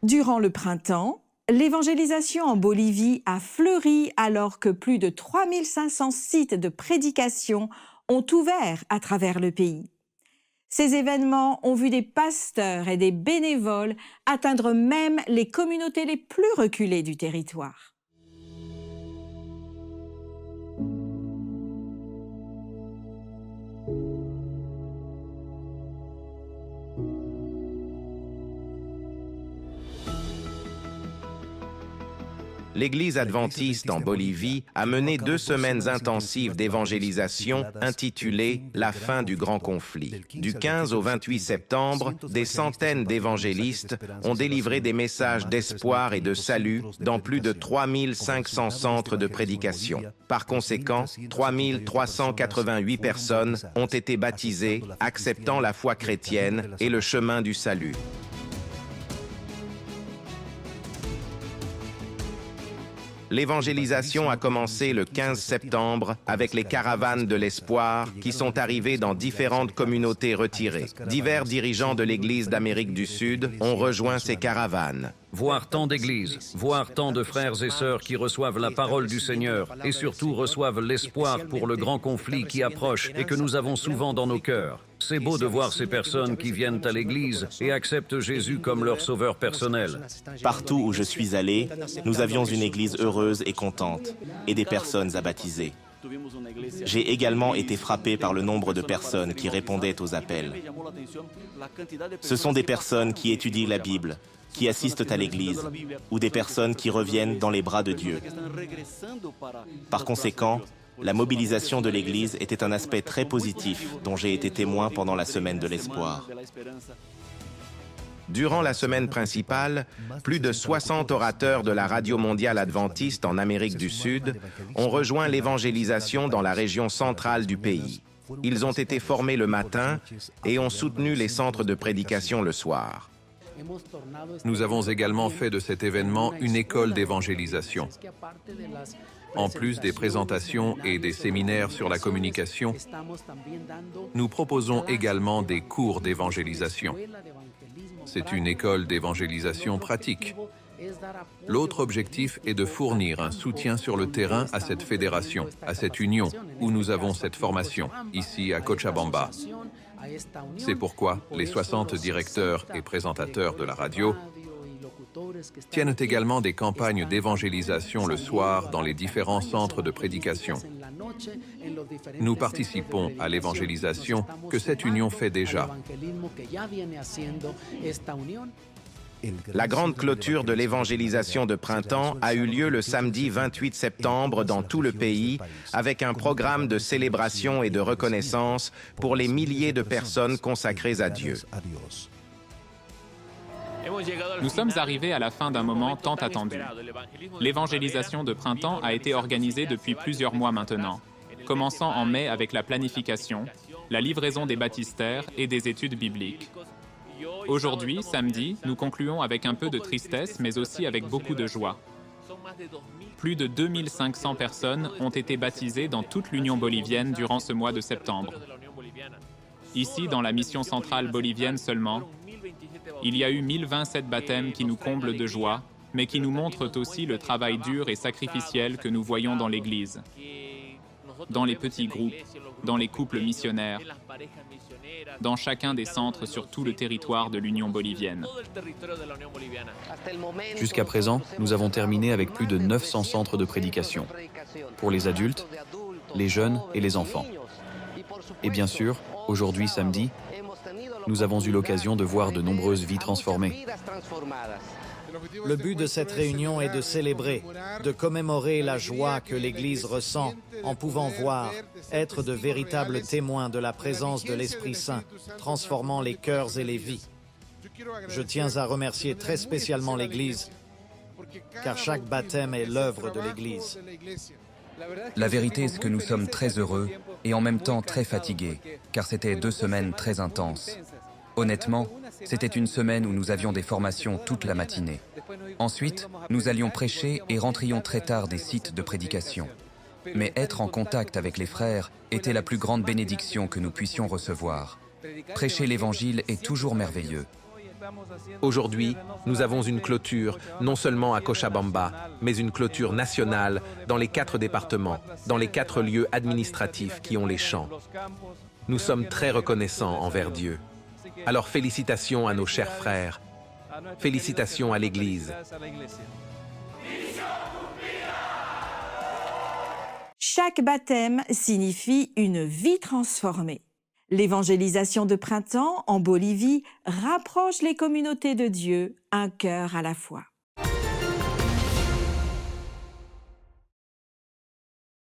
Durant le printemps, l'évangélisation en Bolivie a fleuri alors que plus de 3500 sites de prédication ont ouvert à travers le pays. Ces événements ont vu des pasteurs et des bénévoles atteindre même les communautés les plus reculées du territoire. L'Église adventiste en Bolivie a mené 2 semaines intensives d'évangélisation intitulées « La fin du grand conflit ». Du 15 au 28 septembre, des centaines d'évangélistes ont délivré des messages d'espoir et de salut dans plus de 3500 centres de prédication. Par conséquent, 3388 personnes ont été baptisées, acceptant la foi chrétienne et le chemin du salut. L'évangélisation a commencé le 15 septembre avec les caravanes de l'espoir qui sont arrivées dans différentes communautés retirées. Divers dirigeants de l'Église d'Amérique du Sud ont rejoint ces caravanes. Voir tant d'églises, voir tant de frères et sœurs qui reçoivent la parole du Seigneur et surtout reçoivent l'espoir pour le grand conflit qui approche et que nous avons souvent dans nos cœurs. C'est beau de voir ces personnes qui viennent à l'église et acceptent Jésus comme leur sauveur personnel. Partout où je suis allé, nous avions une église heureuse et contente et des personnes à baptiser. J'ai également été frappé par le nombre de personnes qui répondaient aux appels. Ce sont des personnes qui étudient la Bible, qui assistent à l'église, ou des personnes qui reviennent dans les bras de Dieu. Par conséquent, la mobilisation de l'église était un aspect très positif dont j'ai été témoin pendant la semaine de l'espoir. Durant la semaine principale, plus de 60 orateurs de la Radio mondiale adventiste en Amérique du Sud ont rejoint l'évangélisation dans la région centrale du pays. Ils ont été formés le matin et ont soutenu les centres de prédication le soir. Nous avons également fait de cet événement une école d'évangélisation. En plus des présentations et des séminaires sur la communication, nous proposons également des cours d'évangélisation. C'est une école d'évangélisation pratique. L'autre objectif est de fournir un soutien sur le terrain à cette fédération, à cette union, où nous avons cette formation, ici à Cochabamba. C'est pourquoi les 60 directeurs et présentateurs de la radio tiennent également des campagnes d'évangélisation le soir dans les différents centres de prédication. Nous participons à l'évangélisation que cette union fait déjà. La grande clôture de l'évangélisation de printemps a eu lieu le samedi 28 septembre dans tout le pays avec un programme de célébration et de reconnaissance pour les milliers de personnes consacrées à Dieu. Nous sommes arrivés à la fin d'un moment tant attendu. L'évangélisation de printemps a été organisée depuis plusieurs mois maintenant, commençant en mai avec la planification, la livraison des baptistères et des études bibliques. Aujourd'hui, samedi, nous concluons avec un peu de tristesse, mais aussi avec beaucoup de joie. Plus de 2500 personnes ont été baptisées dans toute l'Union bolivienne durant ce mois de septembre. Ici, dans la mission centrale bolivienne seulement, il y a eu 1027 baptêmes qui nous comblent de joie, mais qui nous montrent aussi le travail dur et sacrificiel que nous voyons dans l'Église, dans les petits groupes, dans les couples missionnaires, dans chacun des centres sur tout le territoire de l'Union bolivienne. Jusqu'à présent, nous avons terminé avec plus de 900 centres de prédication, pour les adultes, les jeunes et les enfants. Et bien sûr, aujourd'hui samedi, nous avons eu l'occasion de voir de nombreuses vies transformées. Le but de cette réunion est de célébrer, de commémorer la joie que l'Église ressent en pouvant voir, être de véritables témoins de la présence de l'Esprit Saint, transformant les cœurs et les vies. Je tiens à remercier très spécialement l'Église, car chaque baptême est l'œuvre de l'Église. La vérité, c'est que nous sommes très heureux et en même temps très fatigués, car c'était 2 semaines très intenses. Honnêtement, c'était une semaine où nous avions des formations toute la matinée. Ensuite, nous allions prêcher et rentrions très tard des sites de prédication. Mais être en contact avec les frères était la plus grande bénédiction que nous puissions recevoir. Prêcher l'Évangile est toujours merveilleux. Aujourd'hui, nous avons une clôture, non seulement à Cochabamba, mais une clôture nationale dans les 4 départements, dans les 4 lieux administratifs qui ont les champs. Nous sommes très reconnaissants envers Dieu. Alors félicitations à nos chers frères. Félicitations à l'Église. Chaque baptême signifie une vie transformée. L'évangélisation de printemps en Bolivie rapproche les communautés de Dieu un cœur à la fois.